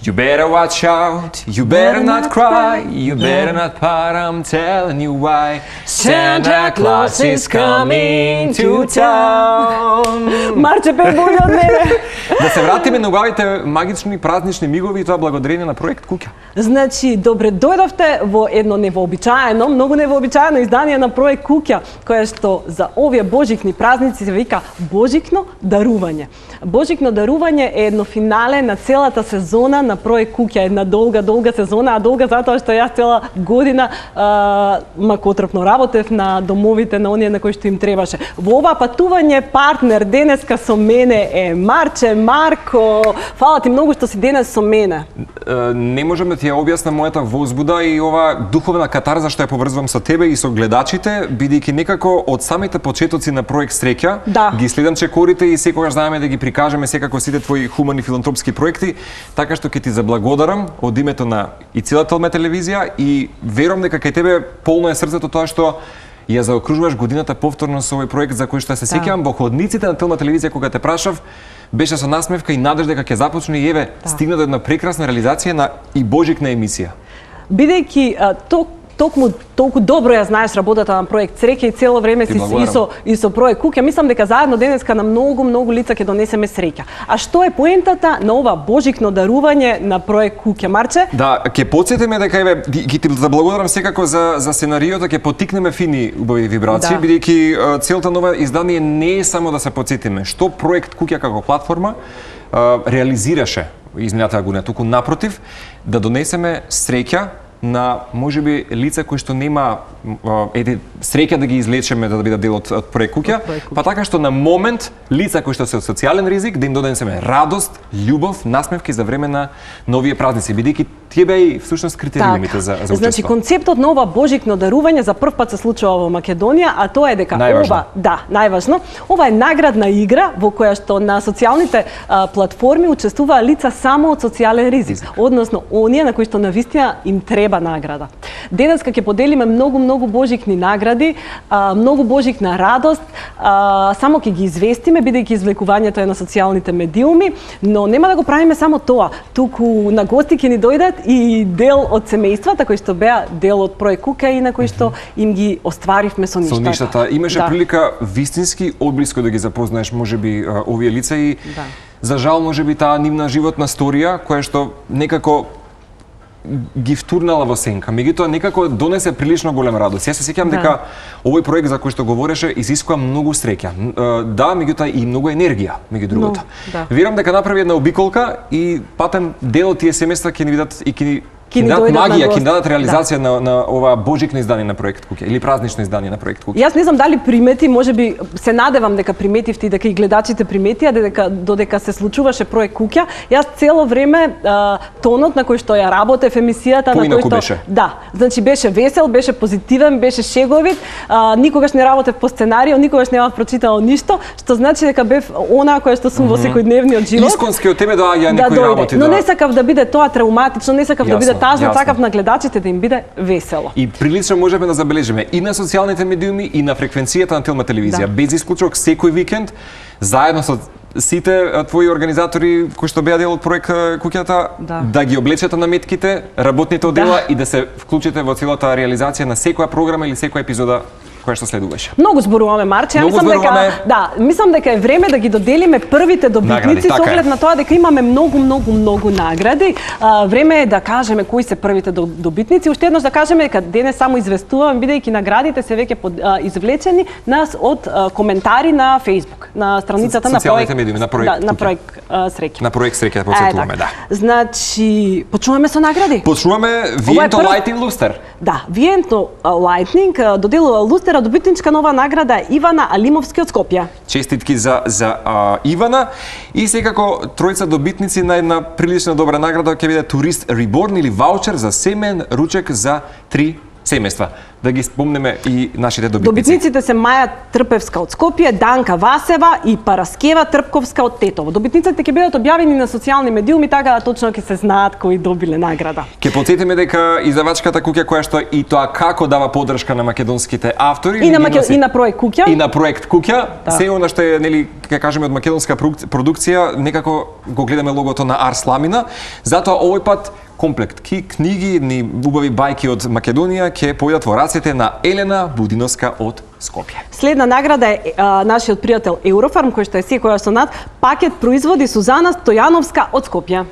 You better watch out, you better not cry, you better not pout, I'm telling you why. Santa Claus is coming to town. Марче пе боље од мене. Да се вратиме на убавите магични празнични мигови и тоа благодарение на проект Куќа. Значи, добре дојдовте во едно невообичаено, многу невообичаено издание на проект Куќа, кое што за овие божикни празници се вика Божикно дарување. Божикно дарување е едно финале на целата сезона на проект Куќа, една долга сезона, а долга затоа што јас цела година макотрпно работев на домовите на оние на кои што им требаше. Во ова патување партнер денеска со мене е Марче. Марко, фала ти многу што си денес со мене. Не можам да ти ја објаснам мојата возбуда и ова духовна катарза што ја поврзвам со тебе и со гледачите, бидејќи некако од самите почетоци на проект Среќа, ги следам чекорите и секогаш знаеме да ги прикажеме секако сите твои хумани филантропски проекти, така што ќе ти заблагодарам од името на и целата Телма телевизија и верувам дека кај тебе полно е срцето тоа што ја заокружуваш годината повторно со овој проект за кој што се сеќавам во ходниците на Телма телевизија кога те прашав, беше со насмевка и надежда дека ќе започне и еве стигна до една прекрасна реализација на и божикна емисија. Бидејќи толку добро ја знаеш работата на проект Среќа и цело време си и со проект Куќа, мислам дека заедно денеска на многу лица ќе донесеме среќа. А што е поентата на ова божикно дарување на проект Куќа, Марче? Да, ќе потсетиме дека еве ќе ти заблагодарам секако за сценариото, ќе поттикнеме фини убави вибрации, бидејќи целта на ова издание не е само да се потсетиме што проект Куќа како платформа реализираше изминатата година, туку напротив да донесеме среќа на можеби лица кои што нема среќа да ги излечеме да бидат дел од проект Куќа, па така што на момент лица кои што се од социјален ризик да им донесеме радост, љубов, насмевки за време на новие празници, бидејќи тие беа и всушност критериумите за учество. Значи концептот на ова божикно дарување за прв пат се случува во Македонија, а тоа е дека најважно. Ова е наградна игра во која што на социјалните платформи учествуваа лица само од социјален ризик, односно оние на кои што навистина им треба награда. Денеска ќе поделиме многу божикни награди, многу божикна радост, само ќе ги известиме бидејќи извлекувањето е на социјалните медиуми, но нема да го правиме само тоа, туку на гости ќе ни дојдат и дел од семејствата кои што беа дел од проект Куќа и на кои што им ги остваривме со ништата. Имаше прилика вистински одблиско да ги запознаеш можеби овие лица и за жал можеби таа нивна животна сторија која што некако ги втурнала во сенка, меѓутоа некако донесе прилично голема радост. Јас се сеќавам дека овој проект за кој што говореше изискува многу среќа. Да, меѓутоа и многу енергија, меѓу другото. Верувам дека направи една обиколка и патем дел од тие семејства ќе ни видат и ќе ни дадат магија, ќе ни дадат реализација на ова божикно издание на проект Куќа или празнично издание на проект Куќа. Јас не знам дали примети, можеби се надевам дека приметивте и дека и гледачите приметија додека се случуваше проект Куќа. Јас цело време тонот на кој што ја работев емисијата на кој што значи беше весел, беше позитивен, беше шеговит, никогаш не работев по сценарио, никогаш немав прочитано ништо, што значи дека бев она која што сум во секојдневниот живот. Исконски од тебе доаѓа некои работи. Но не сакав да биде тоа травматично, не сакав да биде тажно, сакав на гледачите да им биде весело. И прилично можеме да забележиме и на социјалните медиуми и на фреквенцијата на Телма телевизија. Без исклучок секој викенд заедно со сите твои организатори кои што беа дел од проект Куќата да ги облечете наметките, работните оддела и да се вклучите во целата реализација на секоја програма или секоја епизода која што следуваше. Многу зборуваме, Марче. Мислам дека е време да ги доделиме првите добитници со оглед на тоа дека имаме многу награди. Време е да кажеме кои се првите добитници. Уште еднаш да кажеме дека денес само известувам бидејќи наградите се веќе извлечени од коментари на Facebook, на страницата на проект Среќа. На проект Среќа потсетуваме, Значи, почнуваме со награди. Почнуваме Виенто Лајтинг Лустер. Да, Виенто Лајтинг доделува лустер добитничка нова награда Ивана Алимовски од Скопје. Честитки за Ивана и секако тројца добитници на една прилично добра награда ќе биде Турист Реборн или ваучер за семен ручек за 3 семејства. Да ги спомнеме и нашите добитници. Добитниците се Маја Трпевска од Скопје, Данка Васева и Параскева Трпковска од Тетово. Добитниците ќе бидат објавени на социјални медиуми, така да точно ќе се знаат кои добиле награда. Ќе потсетиме дека издавачката куќа, која што и тоа како дава поддршка на македонските автори и на проект Куќа. И на проект Куќа, се она што е, нели, ќе кажеме од македонска продукција, некако го гледаме логото на Арс Ламина. Затоа овој пат комплект книги, ни убави бајки од Македонија ќе појдат во рацете на Елена Будиновска од Скопје. Следна награда е нашиот пријател Eurofarm, кој што е секојаш со нас, пакет производи Сузана Стојановска од Скопје.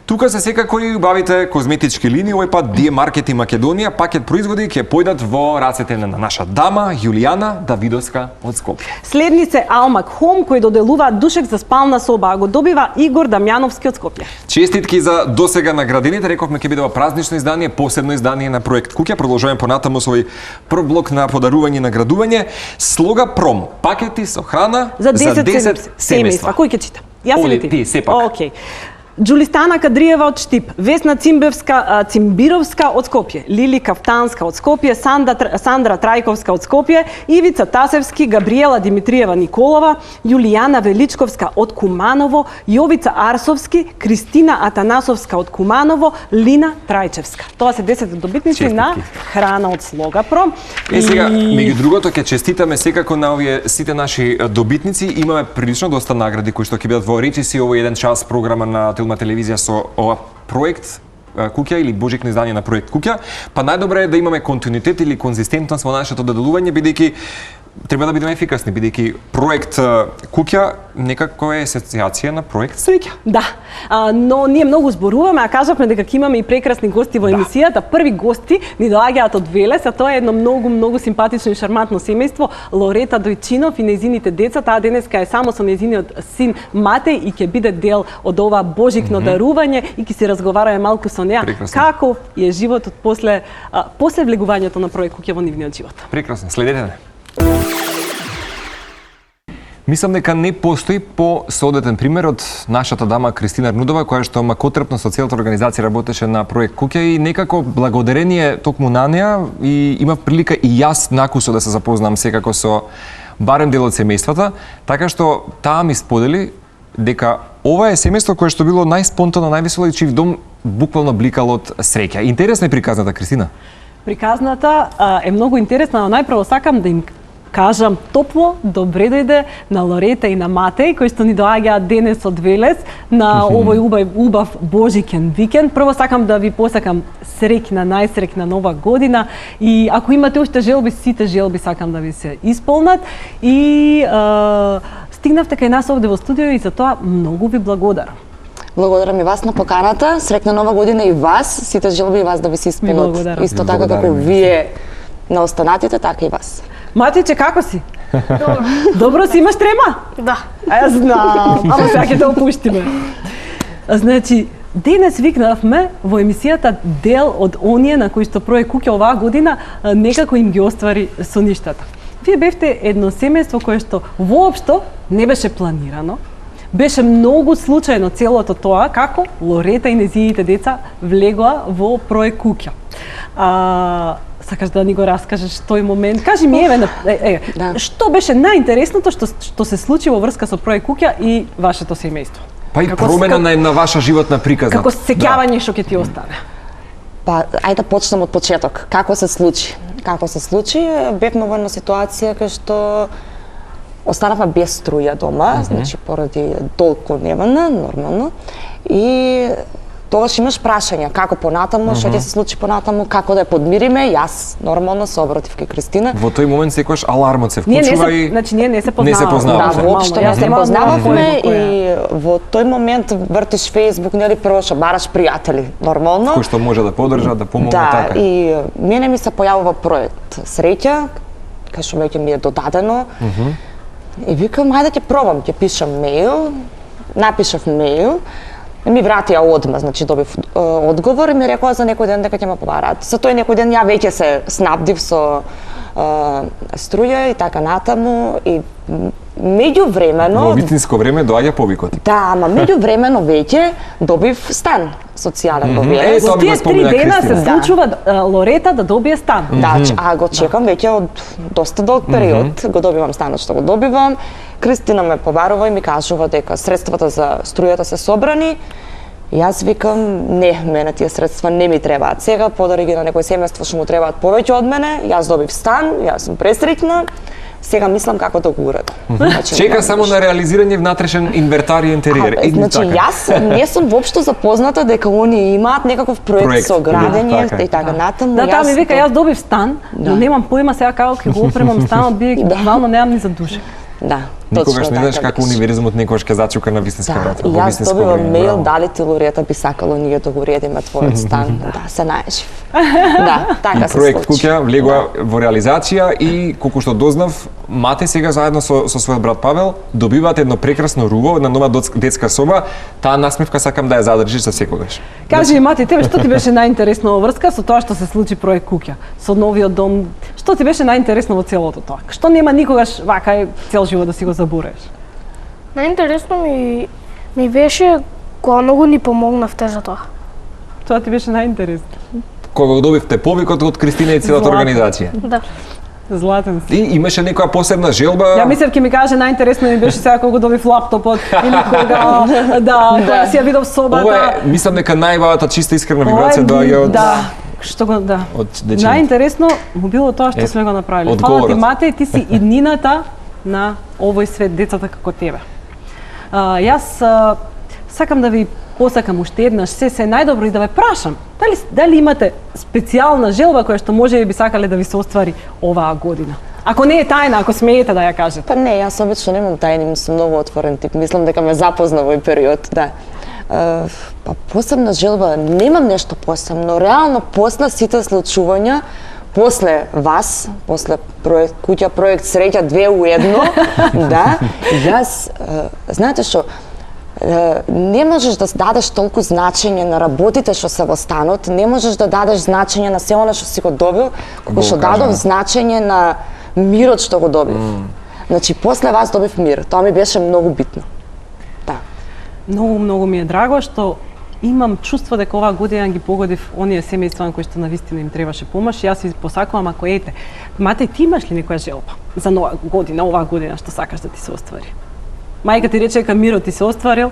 Тука се секако и убавите козметички линии, овој пат DiE Market и Македонија, пакет производи ќе појдат во рацете на наша дама Јулијана Давидовска од Скопје. Следни се Алмак Home, кој доделува душек за спална соба, а го добива Игор Дамјановски од Скопје. Честитки за досега наградените, рековме ќе биде празнично издание, посебно издание на проект Куќа. Продолжуваме понатаму со овој прв блок на подарување и наградување. Слога Пром, пакети со храна за 10 семејства. Кој ќе чита? Јас или ти? Сепак. Океј. Джулистана Кадриева од Штип, Весна Цимбировска од Скопје, Лили Кафтанска од Скопје, Сандра Трајковска од Скопје, Ивица Тасевски, Габриела Димитриева Николова, Јулијана Величковска од Куманово, Јовица Арсовски, Кристина Атанасовска од Куманово, Лина Трајчевска. Тоа се 10 добитници на храна од Слогапро. Сега, меѓу другото, ќе честитаме секако на овие сите наши добитници. Имаме прилично доста награди кои што ќе бидат во речиси овој еден час програма на Телма телевизија со ова проект Куќа или божикно издание на проект Куќа, па најдобре е да имаме континуитет или конзистентност во нашето доделување, бидејќи треба да бидеме ефикасни, бидејќи проект Куќа некако е асоциација на проект Среќа. Да, но ние многу зборуваме, а кажавме дека ќе имаме и прекрасни гости во емисијата. Први гости ни доаѓаат од Велес, а тоа е едно многу симпатично и шармантно семејство, Лорета Дојчинов и нејзините деца. Таа денеска е само со нејзиниот син Матеј и ќе биде дел од ова божикно дарување и ќе се разговараме малку со неа како е животот после влегувањето на проект Куќа во нивниот живот. Прекрасно, следете не. Мислам дека не постои по-соодветен пример од нашата дама Кристина Арнудова, која што макотрпно со целата организација работеше на проект Куќа и некако благодарение токму на неа и имав прилика и јас накусо да се запознам секако со барем дел од семејствата, така што таа ми сподели дека ова е семејство кое што било најспонтано, највесело и чив дом буквално бликал од среќа. Интересна е приказната, Кристина. Приказната е многу интересна, но најпрво сакам да им кажам топло добре дојде на Лорета и на Матеј, кои што ни доаѓаат денес од Велес на овој убав божикен викенд. Прво сакам да ви посакам среќна, најсреќна нова година и ако имате уште желби, сите желби сакам да ви се исполнат и стигнавте кај нас овде во студио и за тоа многу ви благодарам. Благодарам и вас на поканата. Среќна нова година и вас. Сите желби и вас да ви се исполнат. Исто така како вие на останатите, така и вас. Матиче, како си? Добро си, имаш трема? Да. А јас знам, ама сега ќе те опуштиме. Значи, денес викнавме во емисијата дел од оние на кои што проект Куќа оваа година некако им ги оствари соништата. Вие бевте едно семејство кое што воопшто не беше планирано. Беше многу случајно целото тоа како Лорета и нејзините деца влегоа во проект Куќа. Сакаш да ни го раскажеш тој момент? Кажи ми, да. Што беше најинтересното што се случи во врска со проект Куќа и вашето семејство? Па и промена на една ваша животна приказна. Како сеќавање што ќе ти остане? Па, ајде да почнем од почеток. Како се случи? Како се случи? Бевме во една ситуација кај што останавме без струја дома, значи поради толку невана, нормално. И тогаш имаш прашања како понатаму, што ќе се случи понатаму, како да ја подмириме. Јас нормално се обратив кај Кристина. Во тој момент секогаш алармот се вклучува и значи ние не се познаваме. Да, воопшто не се познававме и во тој момент вртиш Facebook, нели прво што бараш пријатели, нормално. Кој што може да поддржа, да помогне така. Да, и мене ми се појавува проект Среќа, кај што веќе ми е додадено. И викам, ајде ќе пробам, ќе пишам мејл, напишав мејл, ми вратија одма, значи добив одговор и ми рекоа за некој ден дека ќе ме побараат. За тој некој ден ја веќе се снабдив со струја и така натаму и меѓувремено во вистинско време доаѓа повикот. Да, ама меѓувремено веќе добив стан социјален во Е, Велес. тоа Во би го тие 3 спомена дена се Кристина. случува Лорета да добие стан. Да, а го чекам веќе од доста долг период. Го добивам станот што го добивам. Кристина ме побарува и ми кажува дека средствата за струјата се собрани. Јас викам, не, мене тие средства не ми требаат сега, подари ги на некој семејство што му требаат повеќе од мене, јас добив стан, јас сум пресреќна, сега мислам како да го уредам. Значи, Чека немам само ништо. на реализирање внатрешен инвентар и интериер. Значи, јас не сум воопшто запозната дека они имаат некаков проект со градење така е. и така натаму. Да, таа ми вика, јас добив стан, но немам појма сега како ќе го опремам станот, бидејќи буквално немам ни за душек. Да, Никогаш не знаеш така како беше. универзумот некогаш ќе зачука на вистинска Да, врата. и во јас вистинско добивам време. мејл Браво. дали ти Лорета би сакало ние да го уредиме твојот стан. Да, се најжив. Да, така се Проект случи. Куќа влегува во реализација и колку што дознав, мате сега заедно со својот брат Павел добиваат едно прекрасно руво, една нова детска соба. Таа насмевка сакам да ја задржиш за секогаш. Кажи, мати, тебе што ти беше најинтересно во врска со тоа што се случи проект Куќа, со новиот дом? Што ти беше најинтересно во целото тоа? Што нема никогаш вака цел живот да си го забореш? Најинтересно ми беше кога многу ни помогнавте за тоа. Тоа ти беше најинтересно. Кога го добивте повикот од Кристина и целата Златно. организација. Да. Златен си. И имаше некоја посебна желба. Ја мислев ќе ми каже најинтересно ми беше сега кога добив лаптопот или кога кога си ја видов собата. Ова е, мислам дека најбавата чиста искрена Ова е- вибрација доаѓа од Да, што го да. од дечините. Најинтересно му било тоа што Е, сме го направиле. Фала ти, одговорот. Мате, ти си иднината на овој свет, децата како тебе. Јас сакам да ви посакам уште еднаш се најдобро и да ве прашам, дали имате специјална желба која што може би сакале да ви се оствари оваа година? Ако не е тајна, ако смеете да ја кажете. Па не, јас обично немам тајни, сум многу отворен тип. Мислам дека ме запозна овој период, да. Па посебна желба, немам нешто посебно. Реално после сите случувања, после вас, после проект Куќа, проект Среќа 2 у 1, да, јас, знаете што, не можеш да дадеш толку значење на работите што се во станот, не можеш да дадеш значење на се она што си го добил, колку што дадов значење на мирот што го добив. Значи, после вас добив мир. Тоа ми беше многу битно. Да. Многу ми е драго што имам чувство дека оваа година ги погодив оние семејства на кои што навистина им требаше помош. Јас ви посакувам, ако ете, Мате, ти имаш ли некоја желба за нова година, оваа година што сакаш да ти се оствари? Мајка ти рече дека мирот ти се остварил.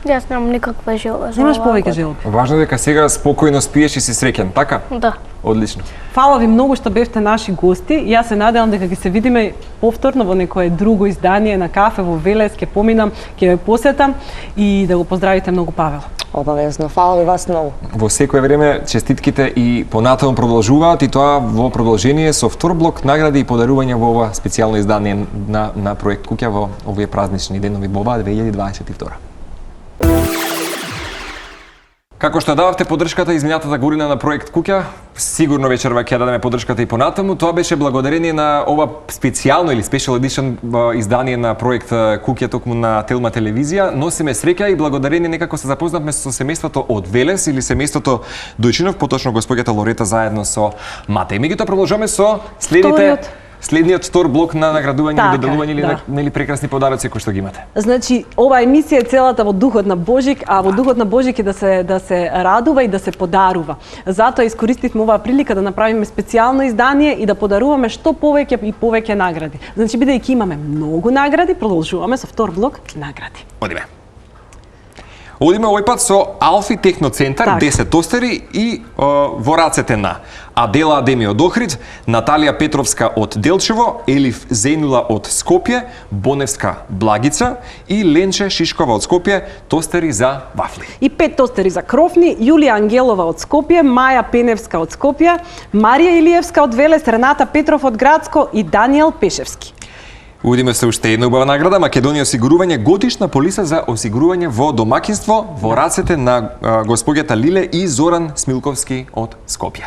Јас немам никаква желба за Немаш оваа повеќе година. желби. Важно е дека сега спокојно спиеш и си среќен, така? Да. Одлично. Фала ви многу што бевте наши гости. Јас се надевам дека ќе се видиме повторно во некое друго издание на кафе во Велес, ќе поминам, ќе ве посетам и да го поздравите многу Павел. Обавезно. Фала ви вас многу. Во секое време честитките и понатаму продолжуваат и тоа во продолжение со втор блок награди и подарувања во ова специјално издание на проект Куќа во овие празнични денови Боба 2022. Како што дававте поддршката изминатата година на проект Куќа, сигурно вечерва ќе дадеме поддршката и понатаму. Тоа беше благодарение на ова специјално или special edition издание на проект Куќа токму на Телма телевизија. Носиме среќа и благодарение некако се запознавме со семејството од Велес или семејството Дојчинов, поточно господјата Лорета заедно со Мате. Меѓутоа продолжуваме со следниот втор блок на наградување Така, и доделување или да. нели прекрасни подароци кои што ги имате. Значи, ова емисија е целата во духот на Божик, а во духот на Божик е да се радува и да се подарува. Затоа искористивме оваа прилика да направиме специјално издание и да подаруваме што повеќе и повеќе награди. Значи, бидејќи имаме многу награди, продолжуваме со втор блок награди. Одиме. Одиме овој пат со Алфи Техноцентар, Так. 10 тостери и во рацете на Адела Адеми од Охрид, Наталија Петровска од Делчево, Елиф Зејнула од Скопје, Боневска Благица и Ленче Шишкова од Скопје, тостери за вафли. И 5 тостери за крофни, Јулија Ангелова од Скопје, Маја Пеневска од Скопје, Марија Илиевска од Велес, Рената Петров од Градско и Даниел Пешевски. Удиме се уште една убава награда, Македонија осигурување годишна полиса за осигурување во домакинство во рацете на господјата Лиле и Зоран Смилковски од Скопје.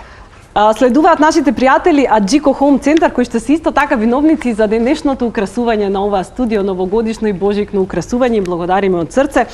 Следуваат нашите пријатели Аджико Home Center, кои што се исто така виновници за денешното украсување на оваа студио, новогодишно и божикно украсување, им благодариме од срце.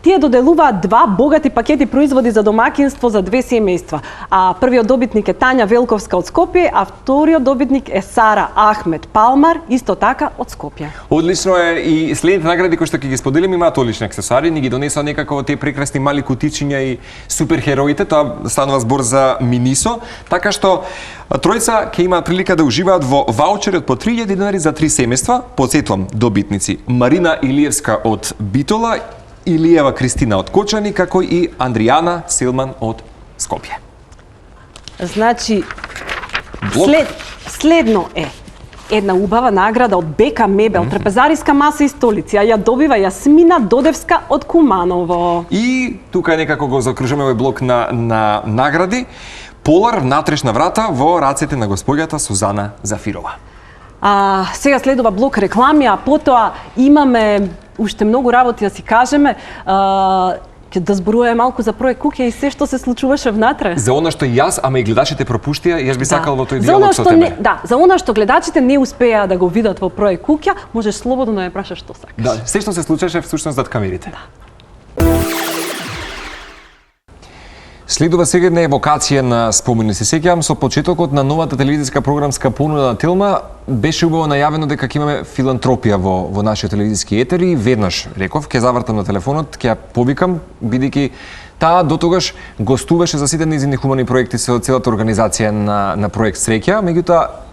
Тие доделуваат 2 богати пакети производи за домаќинство за 2 семејства. А првиот добитник е Тања Велковска од Скопје, а вториот добитник е Сара Ахмет Палмар, исто така од Скопје. Одлично е и следните награди кои што ќе ги споделиме имаат одлични аксесуари, ни ги донесоа некако тие прекрасни мали кутичиња и суперхероите, тоа станува збор за Минисо, така што тројца ќе имаат прилика да уживаат во ваучери од по 3000 денари за 3 семејства. Подсетувам, добитници Марина Илиевска од Битола, Илиева Кристина од Кочани, како и Андријана Силман од Скопје. Значи, следно е една убава награда од Бека Мебел, трапезариска маса и столици, а ја добива Јасмина Додевска од Куманово. И тука некако го закружаме овој блок на награди. Полар внатрешна врата во рацете на госпоѓата Сузана Зафирова. Сега следува блок реклами, а потоа имаме уште многу работи да си кажеме. Ќе да зборуваме малку за проект Куќа и се што се случуваше внатре. За она што јас, ама и гледачите пропуштија, јас би сакал во тој диалог со тебе. За она што гледачите не успеа да го видат во проект Куќа, можеш слободно да ме прашаш што сакаш. Да, се што се случеше всушност зад камерите. Да. Следува сега една евокација на спомени. Се сеќавам со почетокот на новата телевизиска програмска понуда на Телма беше убаво најавено дека ќе имаме филантропија во нашиот телевизиски етер и веднаш реков ќе завртам на телефонот, ќе ја повикам бидејќи таа дотогаш гостуваше за сите нејзини хумани проекти со целата организација на проект Среќа, меѓутоа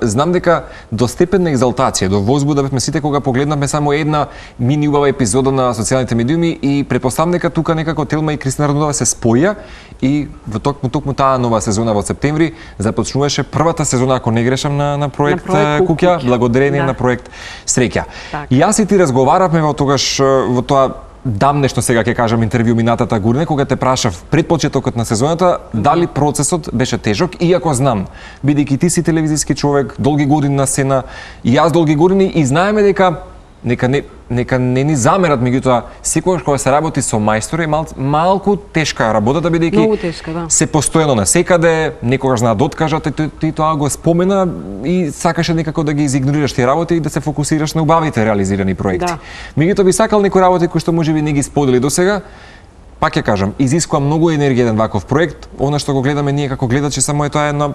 знам дека до степен на екзалтација, до возбуда бевме сите кога погледнавме само една мини убава епизода на социјалните медиуми и претпоставам дека тука некако Телма и Кристина Радонова се споја и во токму таа нова сезона во септември започнуваше првата сезона, ако не грешам, на проект Куќа, благодарение на проект Среќа. И јас и ти разговаравме во тогаш во тоа дам нешто сега ќе кажам интервју минатата година кога те прашав пред почетокот на сезоната дали процесот беше тежок, иако знам бидејќи ти си телевизиски човек, долги години на сцена и јас долги години и знаеме дека нека не ни замерат, меѓутоа секогаш кога се работи со мајстори малку тешка работата бидејќи се постојано насекаде, некогаш знаат да откажат, ти тоа го спомена и сакаше некако да ги изигнорираш тие работи и да се фокусираш на убавите реализирани проекти. Меѓутоа би сакал некои работи кои што можеби не ги сподели досега. Пак ќе кажам, изискува многу енергија еден ваков проект. Она што го гледаме ние како гледачи само е тоа едно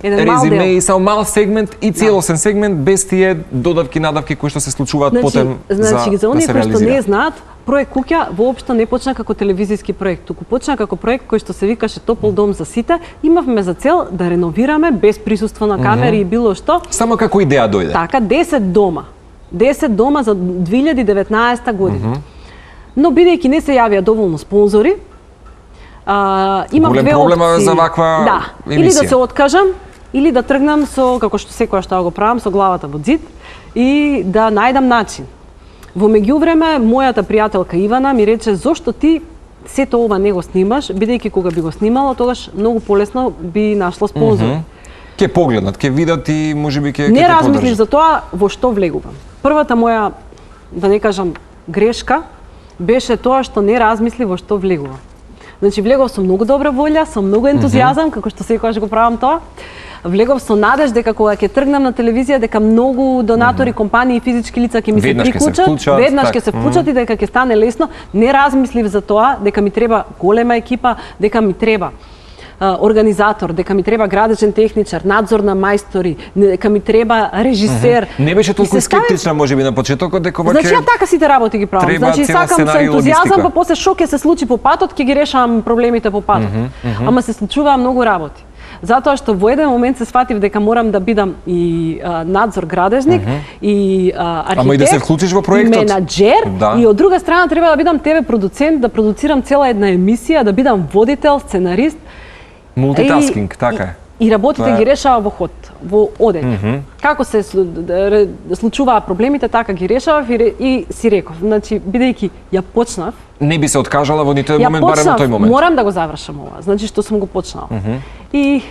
резиме и само мал сегмент и целосен сегмент без тие додавки надавки кои што се случуваат потем за оние кои што не знаат, проект Куќа воопшто не почна како телевизиски проект, туку почна како проект кој што се викаше Топол дом за сите. Имавме за цел да реновираме без присуство на камери и било што. Само како идеја дојде. Така 10 дома. 10 дома за 2019 година. Но бидејќи не се јавија доволно спонзори, имам две опции. За ваква емисија. Или да се откажам, или да тргнам со, како што секојаш тоа го правам, со главата во ѕид и да најдам начин. Во меѓувреме, мојата пријателка Ивана ми рече зошто ти сето ова не го снимаш, бидејќи кога би го снимала, тогаш многу полесно би нашло спонзор. Ќе погледнат, ќе видат и можеби ќе не размислиш за тоа во што влегувам. Првата моја, да не кажам, грешка беше тоа што не размисли во што влегувам. Значи влегов со многу добра волја, со многу ентузијазам, како што секогаш го правам тоа. Влегов со надеж дека кога ќе тргнам на телевизија дека многу донатори, компании и физички лица ќе ми се приклучат, веднаш ќе се вклучат и дека ќе стане лесно. Не размислив за тоа дека ми треба голема екипа, дека ми треба организатор, дека ми треба градечен техничар, надзор на мајстори, дека ми треба режисер. Не беше толку скептична можеби на почетокот дека ваќе. Значи ја така сите работи ги правам. Значи сакам со ентузијазам, па после што ќе се случи по патот, ќе ги решавам проблемите по патот. Ама се случуваа многу работи. Затоа што во еден момент се сфатив дека морам да бидам и надзор градежник и архитект. Ама и да се вклучиш во проектот. Менаџер и од друга страна треба да бидам ТВ продуцент, да продуцирам цела една емисија, да бидам водител, сценарист. Мултитаскинг, така е. И работите ги решава во ход, во одење. Како се случуваа проблемите, така ги решавав и си реков, значи бидејќи ја почнав, не би се откажала во ниту еден момент, барем во тој момент. Морам да го завршам ова, значи што сум го почнала. И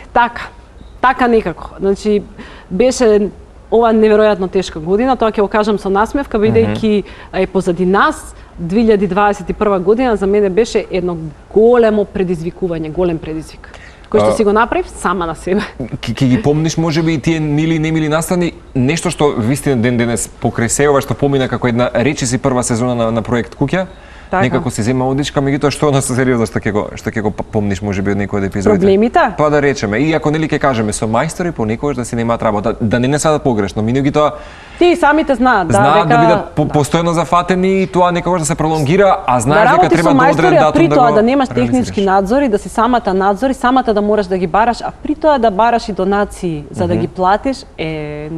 така некако. Значи беше ова неверојатно тешка година, тоа ќе го кажам со насмевка, бидејќи е позади нас 2021 година за мене беше едно големо предизвикување, голем предизвик. кој што си го направив сама на себе. Ке ги помниш можеби и тие мили и немили настани, нешто што вистина ден денес покрај се ова што помина како една речиси прва сезона на проект Куќа, некако се зема одичка, меѓутоа што на сериозно што ќе го помниш можеби од некој од епизодите? Проблемите? Па да речеме, и ако нели ќе кажеме со мајстори понекогаш да си немаат работа, да не сватат погрешно, меѓутоа тие самите знаат да бидат постојано зафатени и тоа некогаш да се пролонгира, а знаеш дека треба да одреден датум при да тоа го да немаш технички надзор и да си самата надзор и самата да мораш да ги бараш, а при тоа да бараш и донации за да ги платиш е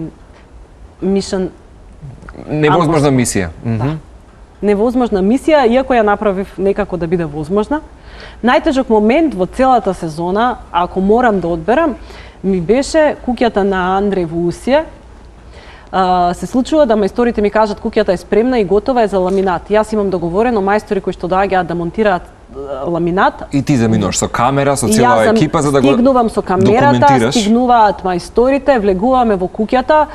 мишен невозможна мисија. Невозможна мисија, иако ја направив некако да биде возможна. Најтежок момент во целата сезона, ако морам да одберам, ми беше куќата на Андреј во Усија. Се случува да мајсторите ми кажат куќата е спремна и готова е за ламинат. Јас имам договорено мајстори кои што доаѓаат да монтираат ламинат. И ти заминуваш со камера, со цела екипа за да го стигнувам со камерата, стигнуваат мајсторите, влегуваме во куќата.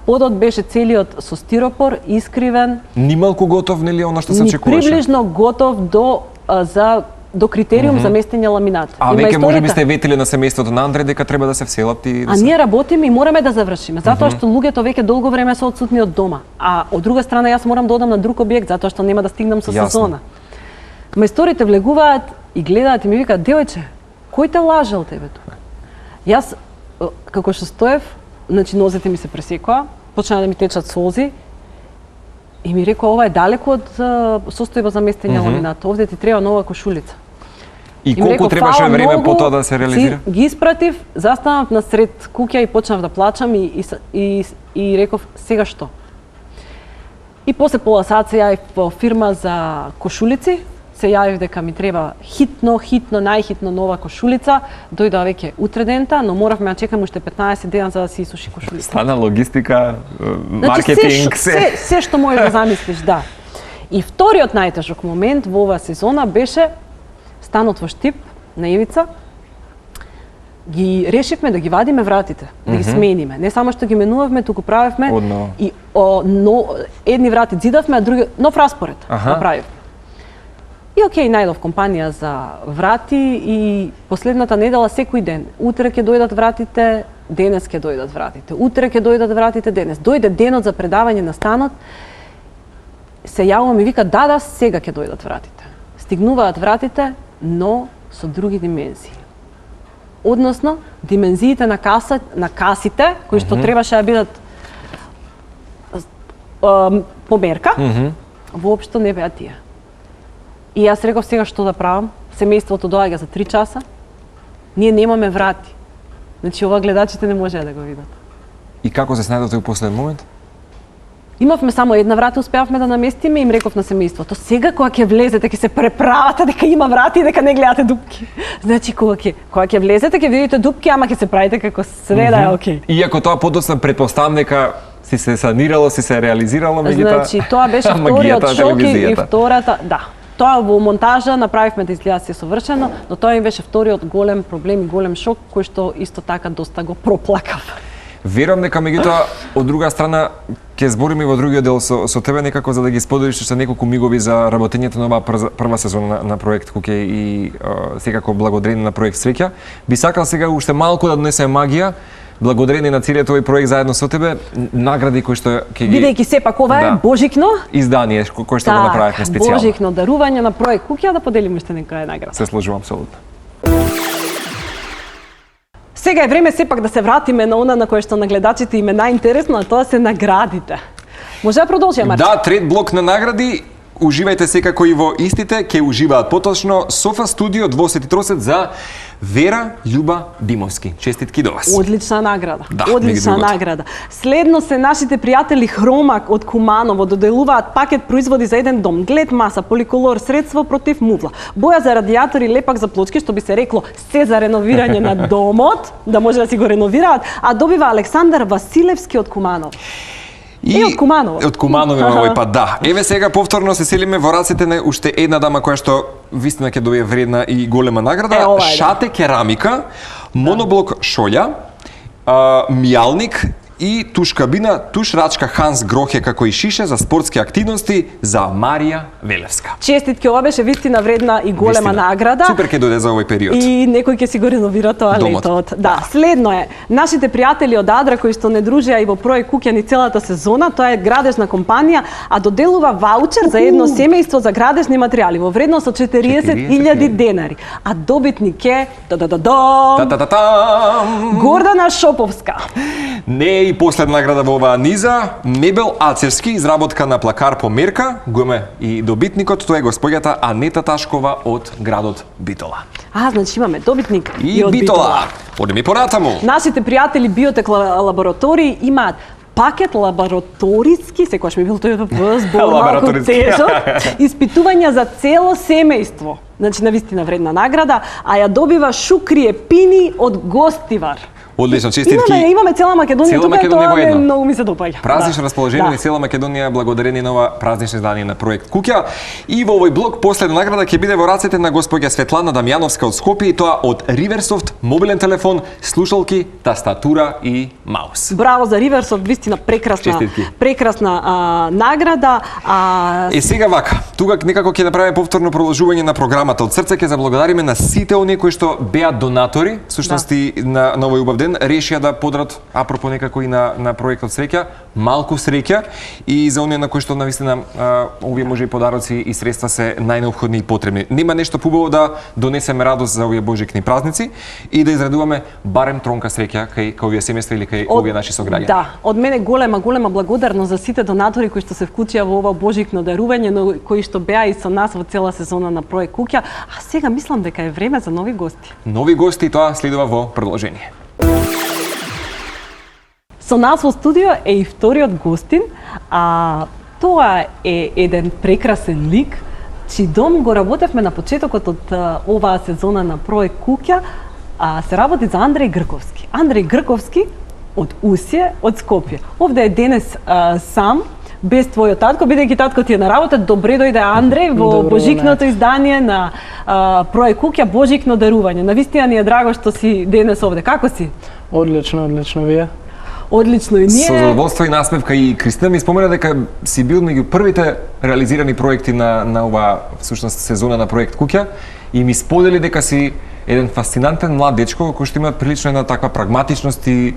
Подот беше целиот со стиропор, искривен. Нималку готов, нели, она што се очекуваше? Ни приближно готов до критериум за местење ламинат. А веќе можеби сте ветили на семејството на Андре дека треба да се вселат и да ние работиме и мораме да завршиме, затоа што луѓето веќе долго време се отсутни од дома. А од друга страна јас морам да одам на друг објект затоа што нема да стигнам со сезона. Мајсторите влегуваат и гледаат и ми викаат: "Девојче, кој те лажал тебе тука?" Јас како што стоев, значи нозете ми се пресекоа, почна да ми течат солзи и ми рекоа: "Ова е далеку од состојба за местење ламинат. Овде ти треба нова кошулица." И колку требаше време по тоа да се реализира? Ги испратив, застанав на сред куќа и почнав да плачам и реков: "Сега што?" И после пола сат се јавив во фирма за кошулици, се јавив дека ми треба хитно, најхитно нова кошулица. Дојдоа веќе утре дента, но моравме да чекам уште 15 дена за да се исуши кошулица. Стана логистика, маркетинг, се што можеш да замислиш, да. И вториот најтежок момент во оваа сезона беше станот во Штип на ивица. Ги решивме да ги вадиме вратите, да ги смениме. Не само што ги менувавме, туку правевме и едни врати зидавме, а други нов распоред направивме. И окей, најдов компанија за врати и последната недела секој ден. Утре ќе дојдат вратите, денес ќе дојдат вратите. Утре ќе дојдат вратите, денес. Дојде денот за предавање на станот. Се јавувам и вика: "Да, сега ќе дојдат вратите." Стигнуваат вратите, но со други димензии. Односно, димензиите на касите, кои што требаше да бидат померка, воопшто не беа тие. И јас реков: "Сега што да правам? Семејството доаѓа за 3 часа. Ние немаме врати." Значи ова гледачите не можеа да го видат. И како се снајдовте во последен момент? Имавме само една врата, успеавме да наместиме и им реков на семејството: "Сега кога ќе влезете, ќе се преправате дека има врати и дека не гледате дупки." Значи кога ќе влезете, ќе видите дупки, ама ќе се правите како све да е окей. Иако тоа подоцна претпоставам дека си се санирало, си се реализирало, меѓутоа. Значи тоа беше вториот шок и втората, да. Тоа во монтажа направивме да изгледа се совршено, но тоа им беше вториот голем проблем и голем шок кој што исто така доста го проплакав. Верувам дека меѓутоа од друга страна ќе збориме во другиот дел со тебе некако за да ги споделиш со неколку мигови за работењето на оваа прва сезона на проект Куќа и секако благодарение на проект Среќа. Би сакал сега уште малку да донесе магија. Благодарение на целиот овој проект заедно со тебе, награди кои што ќе ги... Бидејќи сепак ова е божикно издание кој што го направивме специјално. Божикно дарување на проект Куќа, да поделиме уште некоја награда. Се сложувам апсолутно. Сега е време сепак да се вратиме на она на кое што на гледачите им е најинтересно, а тоа се наградите. Може да продолжиме, Марче? Да, трет блок на награди. Уживајте секако и во истите, ќе уживаат поточно Софа студио 2 за Вера Љуба Димовски. Честитки до вас. Одлична награда. Да, одлична награда. Следно се нашите пријатели Хромак од Куманово доделуваат пакет производи за еден дом. Глед маса, поликолор, средство против мувла, боја за радијатори, лепак за плочки, што би се рекло се за реновирање на домот, да може да си го реновираат, а добива Александар Василевски од Куманово. И од Куманово. Од Куманово овој пат, да. Еве сега повторно се селиме во раците на уште една дама која што вистина ќе добие вредна и голема награда. Шате керамика, моноблок шолја, мијалник и туш кабина, туш рачка Ханс Грохе како и шише за спортски активности за Марија Велевска. Честитки, ова беше вистина вредна и голема Вистина. награда. Супер ќе дојде за овој период. И некој ќе си го реновира тоалетот. Да, следно е. Нашите пријатели од Адра кои што не дружеа и во проект Куќа ни целата сезона, тоа е градежна компанија, а доделува ваучер за едно семејство за градежни материјали во вредност од 40.000 денари. А добитник е Гордана Шоповска. Не е и последна награда во оваа низа, мебел Ацерски, изработка на плакар по мерка, го има и добитникот, тоа е госпоѓата Анета Ташкова од градот Битола. Значи имаме добитник И од Битола. Одеме понатаму. Нашите пријатели Биотек лаборатории имаат пакет лабораториски, секогаш ми бил тој збор малку тежок, испитувања за цело семејство. Значи навистина вредна награда, а ја добива Шукрие Пини од Гостивар. Одлично, честитки. Имаме цела Македонија, Цела тука Македонија во тоа едно. многу ми се допаѓа. Празнично расположение на цела Македонија благодарение на ова празнично издание на проект Куќа. И во овој блок последна награда ќе биде во рацете на госпоѓа Светлана Дамјановска од Скопје и тоа од Riversoft, мобилен телефон, слушалки, тастатура и маус. Браво за Riversoft, вистина прекрасна награда. Сега вака, тука некако ќе направиме повторно продолжување на програмата. Од срце ќе заблагодариме на сите оние кои што беа донатори, всушности на овој убав ден, решија да подрат апропо некако и на проектот Среќа, малку среќа и за оние на кои што навистина овие може и подароци и средства се најнеопходни и потребни. Нема нешто побаво да донесеме радост за овие божикни празници и да изредуваме барем тронка среќа кај овие семејства или кај овие наши сограѓани. Да, од мене голема благодарност за сите донатори кои што се вклучија во ова божикно дарување, но кои што беа и со нас во цела сезона на проект Куќа, а сега мислам дека е време за нови гости. Нови гости, тоа следува во продолжение. Со нас во студио е и вториот гостин, тоа е еден прекрасен лик, чиј дом го работевме на почетокот од оваа сезона на проект Куќа, се работи за Андреј Грковски. Андреј Грковски од Усје, од Скопје. Овде е денес сам, без твојот татко, бидејќи татко ти е на работа. Добре дојде Андреј во божикното издание на проект Куќа, божикно дарување. Навистина ни е драго што си денес овде. Како си? Одлично, вие? Одлично и ние. Со задоволство и насмевка и Кристина ми спомена дека си бил меѓу првите реализирани проекти на оваа всушност сезона на проект Куќа и ми сподели дека си еден фасцинантен млад дечко кој што има прилично една таква прагматичност и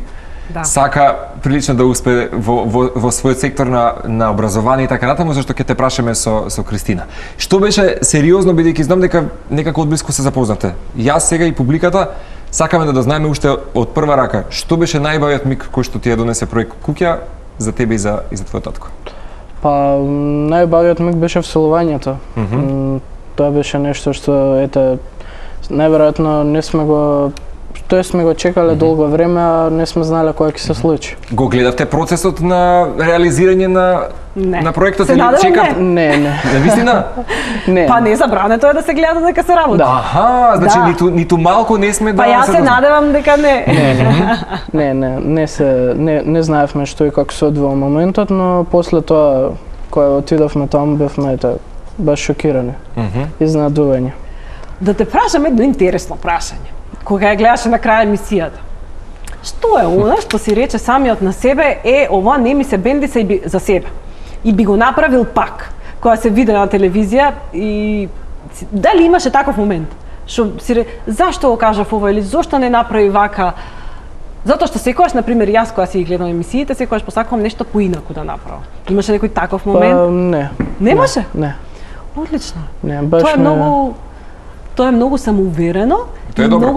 сака прилично да успе во својот сектор на образование и така натаму, зашто ќе те прашаме со Кристина. Што беше сериозно, бидејќи знам дека некако одблиску се запознате. Јас сега и публиката сакаме да знаеме уште од прва рака, што беше најбавиот миг кој што ти ја донесе проект Куќа за тебе и за твојот татко? Па, најбавиот миг беше вселувањето. Тоа беше нешто што, најверојатно не сме го сме го чекале долго време, а не сме знаеле кога ќе се случи. Го гледавте процесот на реализирање на проектот или чекавте? Не. Навистина? Не. Па не забрането е да се гледа дека се работи. Аха, значи ниту малку не сме да. Па јас се надевам дека не. Не знаевме што и како се одвива моментот, но после тоа кога отидовме таму бевме баш шокирани. Изненадување. Да те прашам едно интересно прашање. Кога ја гледаше на крај емисијата. Што е она што си рече самиот на себе, ова не ми се бенди се и за себе. И би го направил пак, кога се виде на телевизија и дали имаше таков момент? Што си зашто го кажав ова или зошто не направи вака? Затоа што секогаш, например, јас кога си ги гледам емисиите, секогаш посакувам нешто поинаку да направам. Имаше некој таков момент? Не. Немаше? Не. Одлично. Не, баш Тоа е многу самоуверено. Тоа е добро.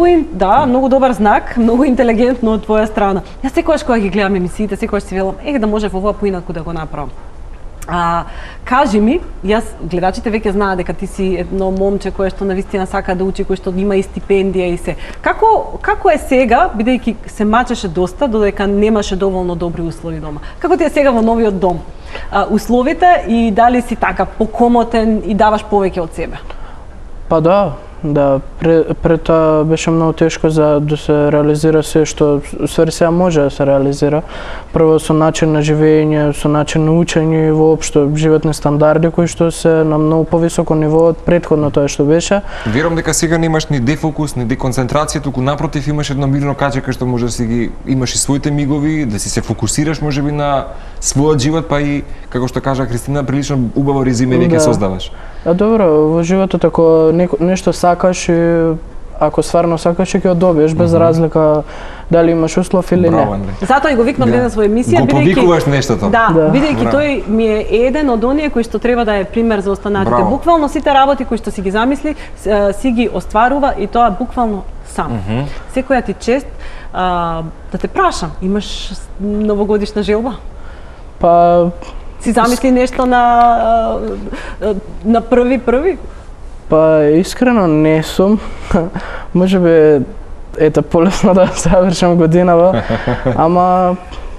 Многу добар знак, многу интелигентно од твоја страна. Јас секогаш кога ги гледам емисиите, секогаш си велам, да можев ова поинаку да го направам. Кажи ми, јас гледачите веќе знаат дека ти си едно момче кое што навистина сака да учи, кое што има и стипендија и се. Како е сега, бидејќи се мачеше доста, додека немаше доволно добри услови дома? Како ти е сега во новиот дом? Условите и дали си така покомотен и даваш повеќе од себе? Па да, Да, пред тоа беше многу тешко за да се реализира се што ствари сега може да се реализира. Прво со начин на живење, со начин на учење и воопшто животни стандарди кои што се на многу повисоко ниво од претходно тоа што беше. Верувам дека сега немаш ни дефокус, ни деконцентрација, туку напротив имаш едно мирно каче кај што можеш да си ги имаш и своите мигови, да си се фокусираш можеби на својот живот, па и како што кажа Христина, прилично убаво резиме ќе создаваш. А добро, во животот ако нешто сакаш и ако стварно сакаш ќе го добиеш без разлика дали имаш услов или не. Затоа и го викнав денес во емисија, го повикуваш нештото. Да, бидејќи тој ми е еден од оние кои што треба да е пример за останатите. Буквално сите работи кои што си ги замисли, си ги остварува и тоа буквално сам. Секоја ти чест, да те прашам, имаш новогодишна желба? Па си замисли нешто на први? Па искрено не сум. Можеби ете полесно да завршам годинава, ама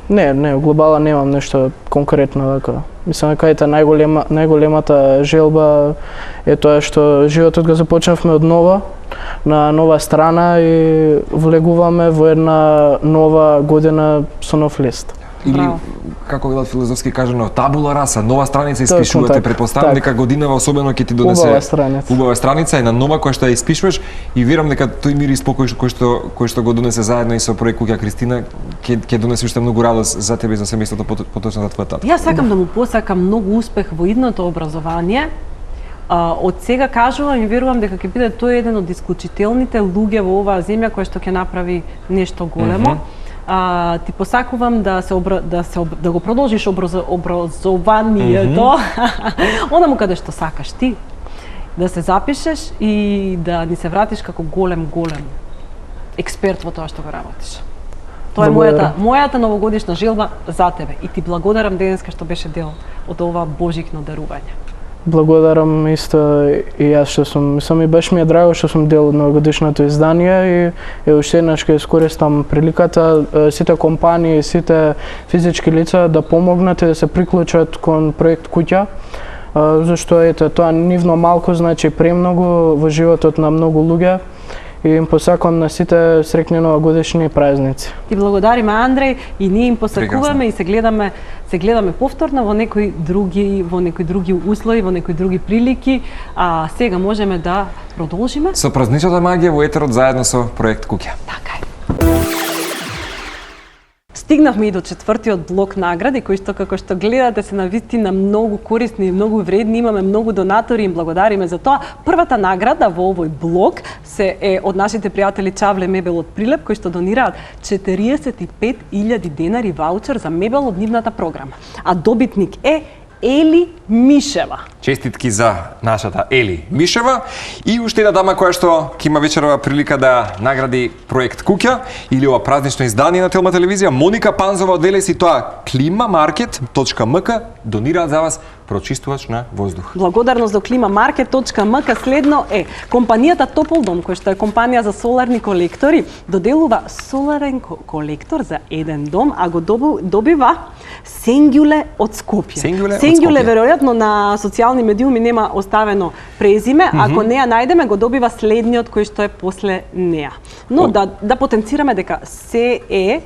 не, глобала немам нешто конкретно така. Мислам дека ете најголемата желба е тоа што животот го започнавме од нова, на нова страна и влегуваме во една нова година со нов лист. Или, како велат филозофски кажано, табула раса, нова страница испишувате, претпоставам дека годинава особено ќе ти донесе убава страница, една нова која што ја испишуваш и верам дека тој мир и спокој кој што го донесе заедно и со проект Куќа Кристина ќе донесе уште многу радост за тебе и за семејството, поточно за твојата татка. Јас сакам да му посакам многу успех во идното образование. Од сега кажувам и верувам дека ќе биде тој еден од исклучителните луѓе во оваа земја кој што ќе направи нешто големо. Ти посакувам да го продолжиш образованието, онаму каде што сакаш ти, да се запишеш и да ни се вратиш како голем експерт во тоа што го работиш. Тоа е мојата новогодишна желба за тебе и ти благодарам денеска што беше дел од ова божикно дарување. Благодарам исто и јас што сум, баш ми е драго што сум дел од новогодишното издание и уште еднаш ќе искористам приликата сите компании, сите физички лица да помогнат и да се приклучат кон проект Куќа, зашто ете тоа нивно малку значи премногу во животот на многу луѓе. И им посакувам на сите среќни новогодишни празници. Ти благодариме, Андреј, и ние им посакуваме и се гледаме повторно во некои други услови, во некои други прилики, а сега можеме да продолжиме со празничната магија во етерот заедно со проект Куќа. Така е. Стигнавме и до четвртиот блок награди, кои што како што гледате се навистина многу корисни и многу вредни, имаме многу донатори и им благодариме за тоа. Првата награда во овој блок се е од нашите пријатели Чавле мебел од Прилеп, кои што донираат 45.000 денари ваучер за мебел од нивната програма. А добитник е Ели Мишева. Честитки за нашата Ели Мишева и уште една дама која што ќе има вечерова прилика да награди проект Куќа или ова празнично издание на Телма телевизија. Моника Панзова од Велес и тоа klimamarket.mk донираат за вас прочистувач на воздух. Благодарност до klimamarket.mk. Следно е компанијата Топол дом, која што е компанија за соларни колектори, доделува соларен колектор за еден дом, а го добива Сенгјуле од Скопје. Сенгјуле веројатно на социјални медиуми нема оставено презиме, ако не ја најдеме го добива следниот кој што е после неа. Но да потенцираме дека се е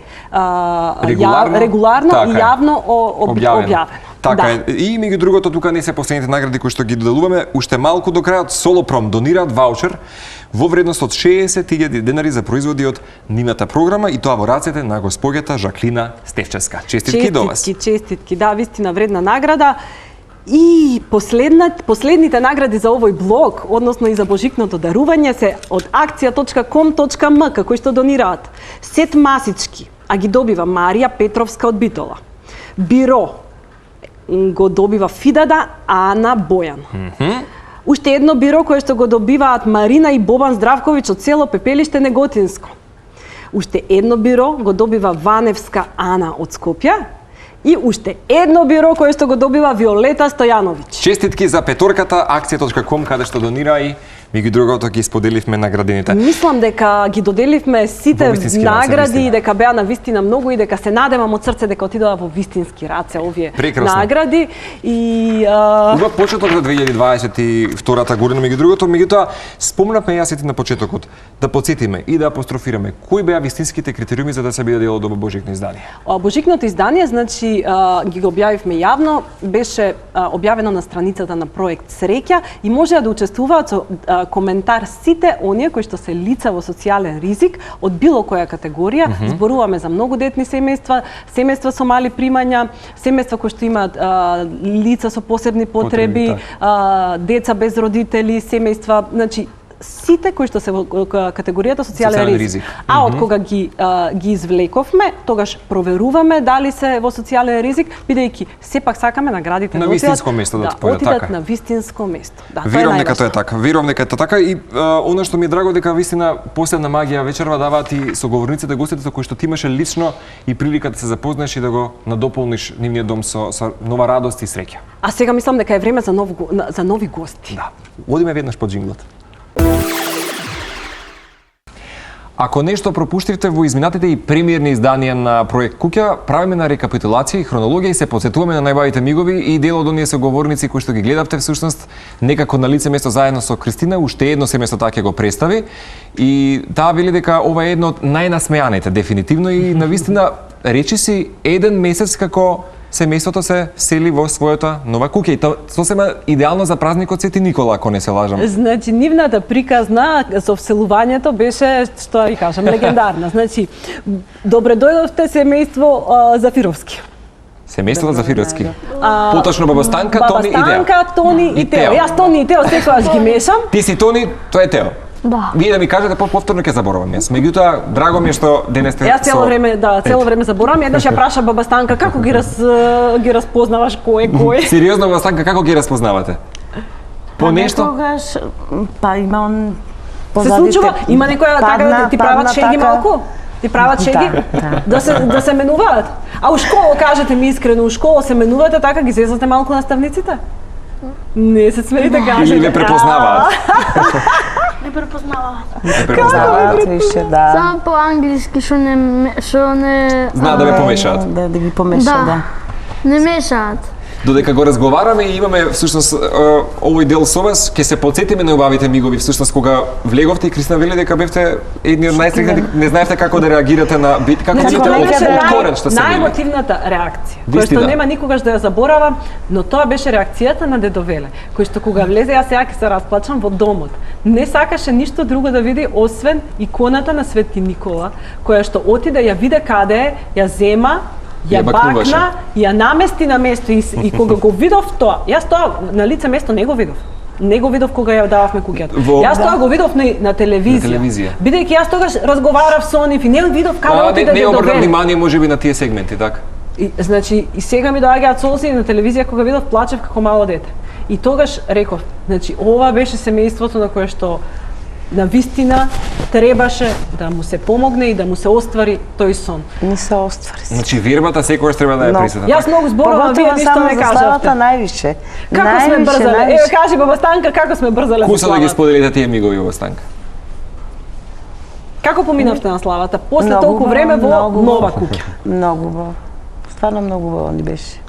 регуларно и јавно објавено. Така е. И меѓу другото тука не се последните награди кои што ги доделуваме, уште малку до крајот Солопром донираат ваучер во вредност од 60.000 денари за производи од нивната програма и тоа во рацете на госпоѓата Жаклина Стефчевска. Честитки до вас. Честитки, да, вистина вредна награда. И последните награди за овој блок, односно и за божикното дарување, се од акција.com.mk кои што донираат сет масички, а ги добива Марија Петровска од Битола. Биро го добива Фидада Ана Бојан. Уште едно биро кое што го добиваат Марина и Бобан Здравковиќ од село Пепелиште Неготинско. Уште едно биро го добива Ваневска Ана од Скопје. И уште едно биро кое што го добива Виолета Стојановиќ. Честитки за петорката акција.com каде што донира и Меѓу другото ги споделивме наградените. Мислам дека ги доделивме сите Во вистински награди раце, и дека беа на вистина многу и дека се надевам од срце дека отидоа во вистински раце овие Прекрасно. награди и Убав почеток за 2022 година, меѓу другото, меѓутоа спомнавме јас сите на почетокот да потсетиме и да апострофираме кои беа вистинските критериуми за да се биде дел од ова божикно издание. Божикното издание, значи, ги го објавивме јавно, беше објавено на страницата на проект Среќа и можеа да учествуваат со коментар сите оние кои што се лица во социјален ризик од било која категорија. Зборуваме за многодетни семејства, семејства со мали примања, семејства кои што имаат лица со посебни потреби, деца без родители, семејства, значи сите кои што се во категоријата социјален ризик. А од кога ги извлековме, тогаш проверуваме дали се во социјален ризик, бидејќи сепак сакаме наградите на вистинско место да отидат, така. На вистинско место. Да, верувам дека тоа е така. Верувам дека е така и она што ми е драго дека вистина последна магија вечерва даваат и соговорниците, гостите со кои што ти имаше лично и прилика да се запознаеш и да го надополниш нивниот дом со нова радост и среќа. А сега мислам дека е време за нови гости. Да. Одиме веднаш под джинглот. Ако нешто пропуштивте во изминатите и премиерни изданија на проект Куќа, правиме на рекапитулација и хронологија и се потсетуваме на најбавите мигови и дел од оние соговорници кои што ги гледавте всушност некако на лице место заедно со Кристина, уште едно семејство така ќе го представи и таа вели дека ова е едно од најнасмеаните дефинитивно и навистина речи си еден месец како семејството се сели во својата нова куќа и тоа сосема идеално за празникот Свети Никола, ако не се лажам. Значи, нивната приказна со вселувањето беше, што ви кажам, легендарна. Значи, добре дојдовте семејство Зафировски. Семејството Зафировски. Поточно Баба Станка, Тони и Тео. Баба Станка, Тони и Тео. Јас Тони и Тео секогаш ги мешам. Ти си Тони, тоа е Тео. Да. Вие да ми кажете повторно ќе заборавам јас. Меѓутоа, драго ми е што денес сте Јас цело време заборавам. Еднаш ја праша Баба Станка како ги распознаваш кој е кој. Сериозно, Баба Станка, како ги распознавате? По нешто? Некогаш, па има он Се случува, има некоја така да ти прават шеги малку? Ти прават шеги? Да се менуваат? А у школа, кажете ми искрено, у школа се менувате така, ги зезате малку наставниците? Не се смеете, кажете. Или ве препознаваат? Не препознаваат. Не препознаваат. више, да. Само по англиски што не Знаат да ве помешаат. Да ги помеша, да. не мешаат. Додека го разговараме и имаме всушност овој дел со вас, ќе се потсетиме на убавите мигови всушност кога влеговте и Кристина вели дека бевте едни од најстрикните, не знаевте како да реагирате на како Значи, бите тоа беше отворен што се вели. најемотивната реакција, која Вистина. што нема никогаш да ја заборавам, но тоа беше реакцијата на дедо Веле, кој што кога влезе, јас сега ќе се расплачам во домот. Не сакаше ништо друго да види освен иконата на Свети Никола, која што отиде, ја виде каде е, ја зема, ја бакнуваше. бакна, ја намести на место и кога го видов тоа, јас тоа на лице место не го видов. Не го видов кога ја дававме куќата. Јас тоа го видов на телевизија. Бидејќи јас тогаш разговарав со нив и не видов каде отиде Не дедо обрнав Веле. внимание можеби на тие сегменти, така? Значи, и сега ми доаѓаат солзи на телевизија кога видов плачев како мало дете. И тогаш реков, значи, ова беше семејството на кое што на вистина требаше да му се помогне и да му се оствари тој сон. Не се оствари. Значи вербата секогаш треба да е присутна. Јас многу зборувам, вие ништо не кажавте. Славата кажавте. највише. Како сме брзале? Еве кажи Баба Станка како сме брзале. Куса да ги споделите тие мигови во Станка. Како поминавте на славата? После Многу толку време во многу нова куќа. Многу убаво. Стварно многу убаво ни беше.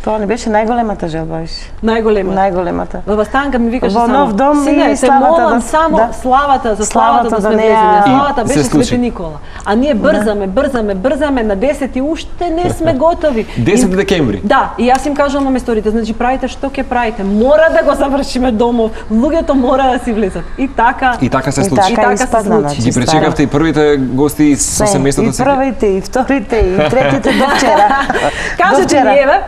Тоа не беше најголемата желба беше. Најголемата. Најголемата. Баба Станка ми викаше Во само, нов дом сине, и се славата молам да- само да. славата, за Славата славата да да сме не влезени. ја- Славата И беше се случи. Свети Никола. А ние брзаме, на 10 и уште не сме готови. 10 декември. Да, и јас им кажувам на месторите, значи правите што ќе правите, мора да го завршиме домов, луѓето мора да си влезат. И така И така се И случи. И така се испадна, случи. Ги пречекавте и првите гости со семејството И си. првите, и вторите, и третите до вчера. Кажете До вчера. ми, еве,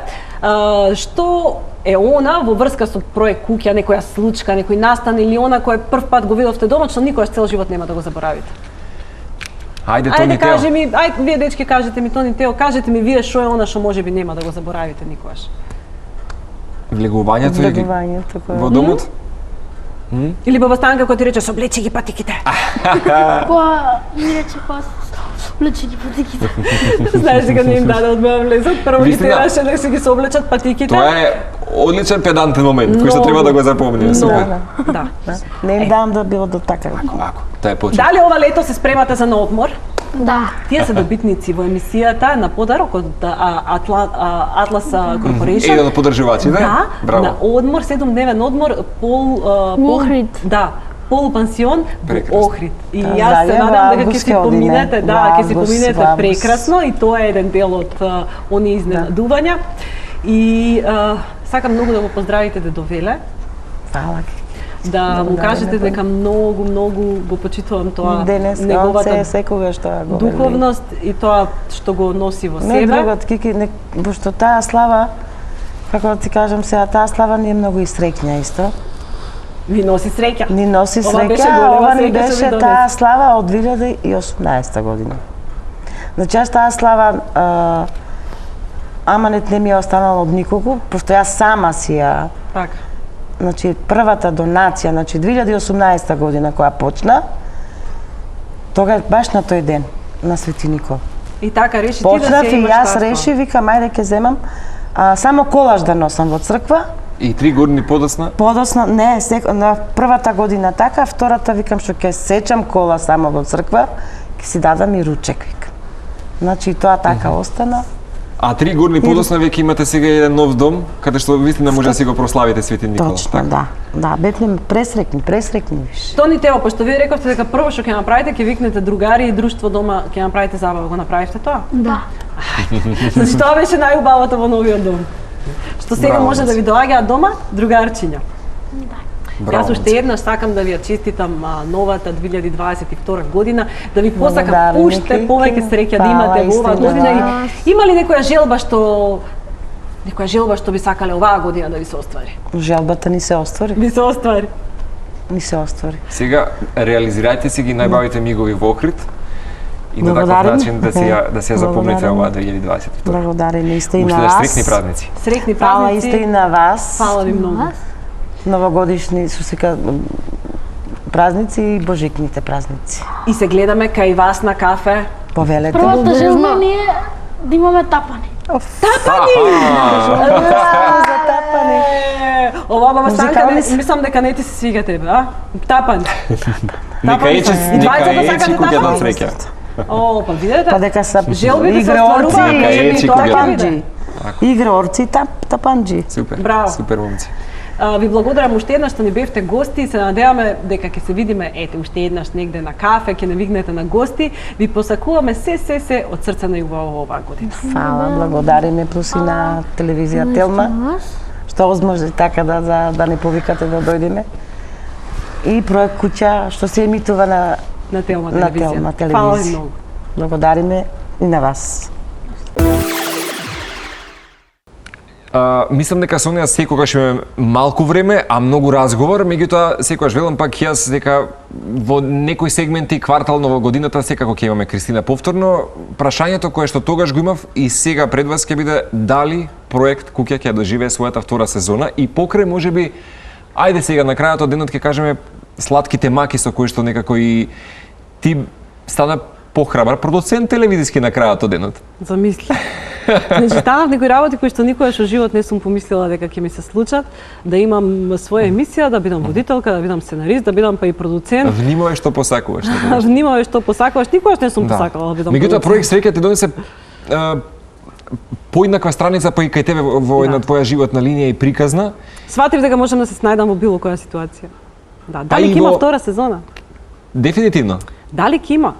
што е она во врска со проект Куќа, некоја случка, некој настан или она кој прв пат го видовте дома, што никогаш цел живот нема да го заборавите? Ајде Тони Ајде Тео. кажи ми, ајде вие дечки кажете ми Тони Тео, кажете ми вие што е она што можеби нема да го заборавите никогаш. Влегувањето или Влегувањето кое. во домот? Или Баба Станка која ти рече соблечи ги патиките. Која ми рече која Облечени патиките. Знаеш дека не им даде одма влезат, прво ги Вистина. тераше да си ги се облечат патиките. Тоа е одличен педантен момент кој што Многу. треба да го запомним. Много. Да. Не им давам да било до така. Ако, тоа е почет. Дали ова лето се спремате за на одмор? Да. Тие се добитници во емисијата на подарок од Атлас Corporation. Еден од поддржувачите? Да, Браво. на одмор, 7-дневен одмор, Охрид. Да, полупансион во Прекрасно. Охрид. И Да, јас се зајава надам дека ќе август си ќе одиме. поминете, да, Во ќе си август, поминете во август. прекрасно и тоа е еден дел од оние изненадувања. И сакам многу да го поздравите Дедовеле, Фала. да му Благодарам, кажете Лепо. дека многу го почитувам тоа Денес, он неговата се секогаш тоа го вели. духовност и тоа што го носи во Не себе. другот, Кики, пошто таа слава, како да ти кажам сега, таа слава ни е многу и среќна исто. Ви носи среќа. Ни носи Ова беше среќа, голема ова ни среќа што ви беше донесе. таа слава од 2018 година. Значи, јас таа слава, аманет не ми е останала од никого, пошто јас сама си ја, Така. значи, првата донација, значи 2018 година која почна, тога е баш на тој ден, на Свети Никола. И така реши ти да Почнав се и имаш јас таа реши, викам, ајде ќе земам само колаж да носам во црква. И 3 години подосна? Подосна, не, на првата година така, втората викам што ќе сечам кола само во црква, ќе си дадам и ручек, викам. Значи и тоа така остана. А 3 години подосна веќе имате сега еден нов дом, каде што вистина може да си го прославите Свети Никола. Точно, да. Да, бевме пресрекни виш. Што ни треба, пошто вие рековте дека прво што ќе направите, ќе викнете другари и друштво дома, ќе направите забава, го направивте тоа? Да. Значи тоа беше најубавото во новиот дом. Што сега Браво, може да ви доаѓаат дома другарчиња. Браво. Јас уште еднаш сакам да ви ја честитам новата 2022 година, да ви посакам Благодарам, уште Ники. повеќе среќа да Фала, имате во оваа истина, година. да. И има ли некоја желба што би сакале оваа година да ви се оствари? Желбата ни се оствари. Ви се оствари. Ни се оствари. Сега реализирајте си ги најбавите мигови во Охрид и на таков Благодарим. начин да си ја запомните Благодарим. оваа 2022. Благодарим исто и Уште на да вас. стрикни празници. Среќни Фала исто и празници. на вас. Фала ви многу. Новогодишни, што се кажа, празници и божикните празници. И се гледаме кај вас на кафе. Повелете. Првата желба ни е да имаме тапани. За тапани. Ова баба Станка, Музикални се. мислам дека не ти се свига тебе, а? Тапан. Нека ече, И двајцата нека ече сакате куќа тапани? на среќа. О, па видете? Па дека са Желбите се играорци, остваруваат, Нека кажи ми, ечи тоа кога ќе тапанџи. биде. Играорци, тапанџи. Супер. Браво. Супер момци. Ви благодарам уште еднаш што ни бевте гости и се надеваме дека ќе се видиме уште еднаш негде на кафе, ќе не вигнете на гости. Ви посакуваме се од срце на љубов во оваа година. Фала, благодариме плюс и на телевизија Телма, што возможи така да не повикате да дојдеме. И проект Куќа што се емитува На Телма на телевизија. Телма Фала ви телевизија. многу. Благодариме и на вас. Мислам дека со неа секогаш имаме малку време, а многу разговор, меѓутоа секогаш велам пак јас дека во некои сегменти квартално во годината секако ќе имаме Кристина повторно. Прашањето кое што тогаш го имав и сега пред вас ќе биде дали проект Куќа ќе доживее својата втора сезона и покрај можеби ајде сега на крајот од денот ќе кажеме слатките маки со кои што некако и ти стана похрабар продуцент телевизиски на крајот од денот. Замисли. Значи, станав некои работи кои што никогаш во живот не сум помислила дека ќе ми се случат, да имам своја емисија, да бидам водителка, да бидам сценарист, да бидам па и продуцент. Внимавај што посакуваш. Внимавај што посакуваш, никогаш не сум посакала да бидам Меѓутоа продуцент. проект Среќа ти донесе поиднаква страница па и кај тебе во една твоја животна линија и приказна. Сватив дека можам да се снајдам во било која ситуација. Да, дали и ќе има во- втора сезона? Дефинитивно. Дали ќе има?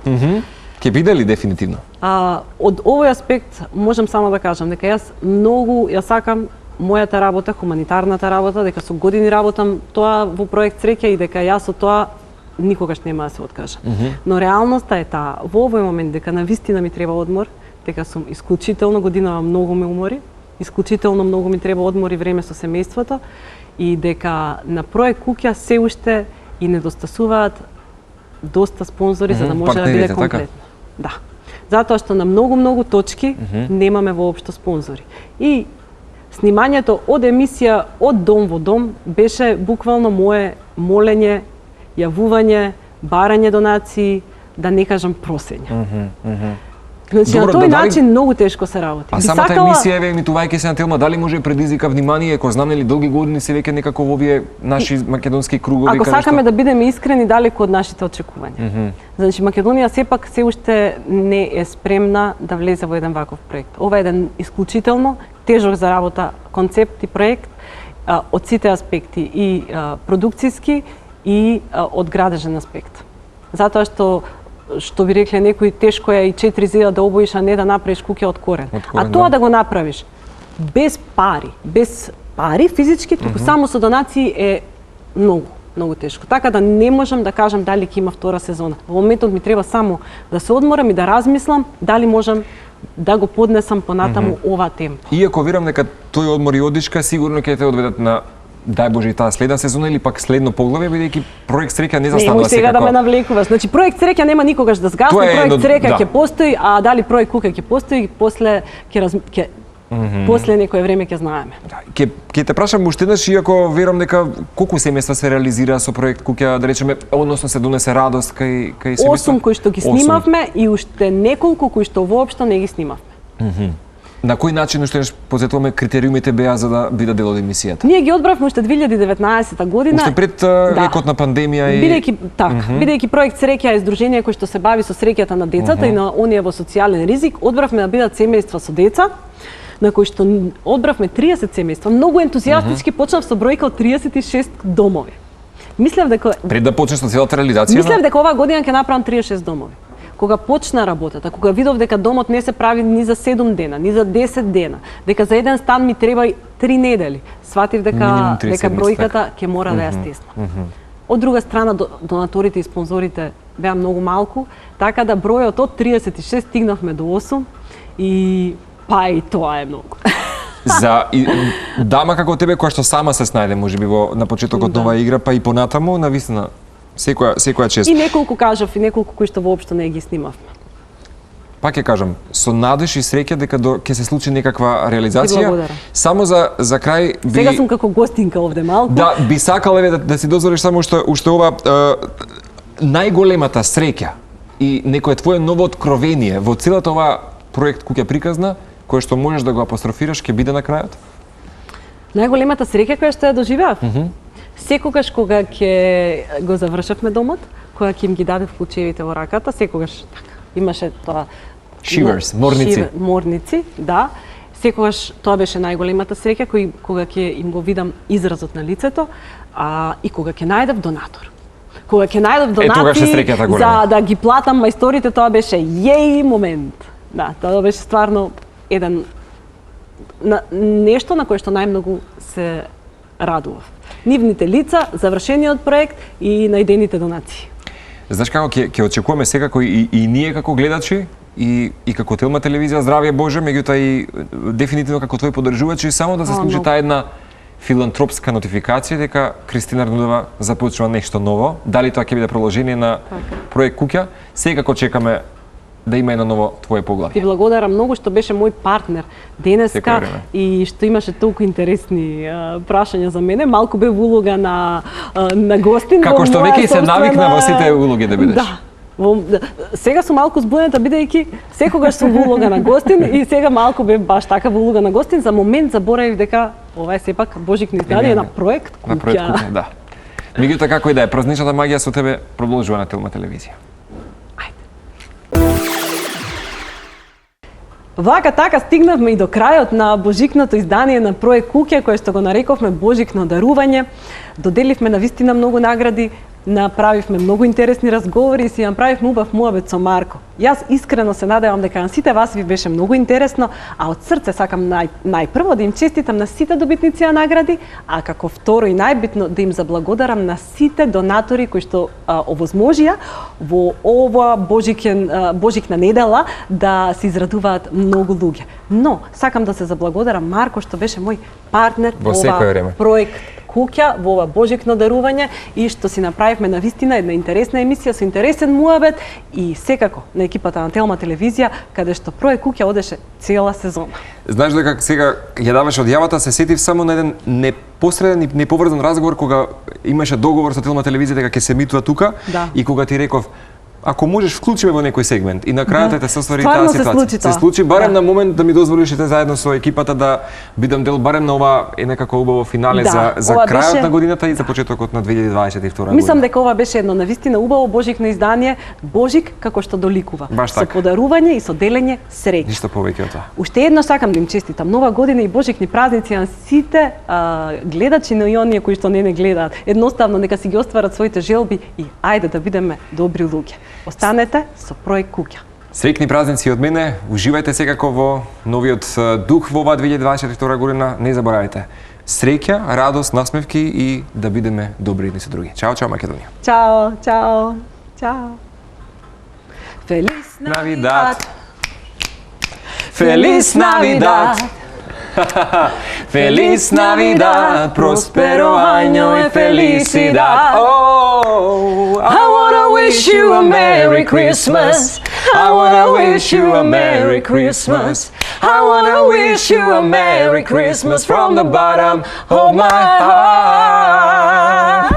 Ќе биде ли дефинитивно? Од овој аспект можам само да кажам дека јас многу ја сакам мојата работа, хуманитарната работа, дека со години работам тоа во проект Среќа и дека јас од тоа никогаш нема да се откажам. Но реалноста е таа, во овој момент дека навистина ми треба одмор, дека сум исклучително годинава многу ме умори, исклучително многу ми треба одмор и време со семејството и дека на проект Куќа се уште и недостасуваат доста спонзори за да може да биде партнерите, така? комплетно. Да. Затоа што на многу точки немаме воопшто спонзори. И снимањето од емисија од дом во дом беше буквално мое молење, јавување, барање донации, да не кажам просење. Значи, Добро, на тој дали- начин многу тешко се работи. А самата емисија, еве, емитувајќи се на Телма, дали може предизвика внимание, ако знаме ли долги години се веќе некако во овие наши македонски кругови? Ако каде сакаме што... да бидеме искрени, далеку од нашите очекувања. Значи, Македонија сепак се уште не е спремна да влезе во еден ваков проект. Ова е еден исклучително тежок за работа концепт и проект од сите аспекти, и продукцијски и од градежен аспект. Затоа што би рекле некои, тешко е и 4 зида да обоиш, а не да направиш куќа од корен. А тоа да го направиш без пари физички, туку само со донации е многу тешко. Така да не можам да кажам дали ќе има втора сезона. Во моментот ми треба само да се одморам и да размислам дали можам да го поднесам понатаму ова темпо. Иако верам дека тој одмор и одишка сигурно ќе те одведат на дај Боже и таа следна сезона или пак следно поглавје, бидејќи проект Среќа не застанува секако. Сега да ме навлекуваш. Значи проект Среќа нема никогаш да сгасне, проект Среќа ќе постои, а дали проект Куќа ќе постои, после после некое време ќе знаеме. Ќе те прашам уште еднаш, иако верам дека колку семејства се реализира со проект Куќа, да речеме, односно се донесе радост кај семејства? 8 кои што ги снимавме и уште неколку кои што воопшто не ги снимавме. На кој начин уште еднаш посетуваме критериумите беа за да биде дел од емисијата? Ние ги одбравме уште 2019 година. Уште пред екот на пандемија и бидејќи проект Среќа е здружение кој што се бави со среќата на децата и на оние во социјален ризик, одбравме да бидат семејства со деца, на кои што одбравме 30 семејства. Многу ентузијастички почнав со бројка од 36 домови. Мислев дека пред да почнеш со целата реализација. Мислев дека оваа година ќе направам 36 домови. Кога почна работата, кога видов дека домот не се прави ни за 7 дена, ни за 10 дена, дека за еден стан ми треба 3 недели, сватив дека бројката ќе мора да ја стесна. Од друга страна, донаторите и спонзорите беа многу малку, така да бројот од 36 стигнавме до 8 и па и тоа е многу. За дама како тебе која што сама се снајде можеби на почетокот на оваа игра, па и понатаму, навистина секоја чест. И неколку кажав, и неколку кои што воопшто не ги снимавме. Пак ќе кажам, со надеж и среќа дека ќе се случи некаква реализација. Само за крај би... Сега сум како гостинка овде малку. Да, би сакал еве да си дозволиш само уште ова најголемата среќа и некое твое ново откровение во целата ова проект Куќа приказна, кое што можеш да го апострофираш, ќе биде на крајот? Најголемата среќа која што ја доживеав? Секогаш кога ќе го завршевме домот, кога ќе им ги дадев ключевите во раката, секогаш така. Имаше тоа Shivers, морници, да. Секогаш тоа беше најголемата среќа кога ќе им го видам изразот на лицето, и кога ќе најдев донатор. Кога ќе најдев донати за да ги платам мајсторите, тоа беше јеј момент. Да, тоа беше стварно еден нешто на кое што најмногу се радував. Нивните лица, завршениот проект и најдените донации. Знаеш како ќе очекуваме секако и ние како гледачи и како Телма телевизија, здравје Боже, меѓутоа и дефинитивно како твои поддржувачи, само да се случи таа една филантропска нотификација дека Кристина Арнудова започнува нешто ново. Дали тоа ќе биде продолжение на проект Куќа, секако чекаме да има едно ново твое поглавје. Ти благодарам многу што беше мој партнер денеска и што имаше толку интересни прашања за мене. Малку бе улога на гостин. Како што веќе се навикна во сите улоги да бидеш. Да. Сега сум малку збунета бидејќи секогаш сум во улога на гостин и сега малку бе баш така во улога на гостин. За момент заборавив дека ова е сепак Божик низдание на проект Куќа. На проект Куќа, да. Меѓутоа како и да е, празничната магија со тебе продолжува на Телма телевизија. Вака така стигнавме и до крајот на божикното издание на проект Куќа, кое што го нарековме Божикно дарување. Доделивме навистина многу награди, направивме многу интересни разговори и си направивме убав муабет со Марко. Јас искрено се надевам дека на сите вас ви беше многу интересно, а од срце сакам најпрво да им честитам на сите добитници на награди, а како второ и најбитно да им заблагодарам на сите донатори кои што овозможија во ова божикна недела да се израдуваат многу луѓе. Но сакам да се заблагодарам Марко што беше мој партнер во ова проект Куќа, во ова божикно дарување и што си направивме навистина една интересна емисија со интересен муабет и секако на екипата на Телма телевизија, каде што проект Куќа одеше цела сезона. Знаеш дека сега ја даваш одјавата, се сетив само на еден непосреден и неповрзан разговор кога имаше договор со Телма телевизија дека ќе се емитува тука и кога ти реков ако можеш, вклучи ме во некој сегмент и на крајот те се оствари Стварно таа се ситуација. случи тоа. Се случи барем Да. на момент да ми дозволиш и те заедно со екипата да бидам дел барем на ова некако убаво финале Да, за ова крајот беше- на годината и за почетокот на 2022 година. Мислам дека ова беше едно навистина убаво божикно издание, божик како што доликува. Баш со така. подарување и со делење среќа. Ништо повеќе од тоа. Уште еднаш сакам да им честитам нова година и божикни празници на сите гледачи, но и оние кои што не гледаат. Едноставно нека си ги остварат своите желби и ајде да бидеме добри луѓе. Останете со проект Куќа. Среќни празници од мене, уживајте секако во новиот дух во оваа 2022 година, не заборавајте. Среќа, радост, насмевки и да бидеме добри едни со други. Чао, чао Македонија. Чао, чао, чао. Фелис Navidad. Feliz Navidad. Feliz Navidad, prospero año y felicidad. Oh, I wanna wish you a Merry Christmas. I wanna wish you a Merry Christmas. I wanna wish you a Merry Christmas from the bottom of my heart.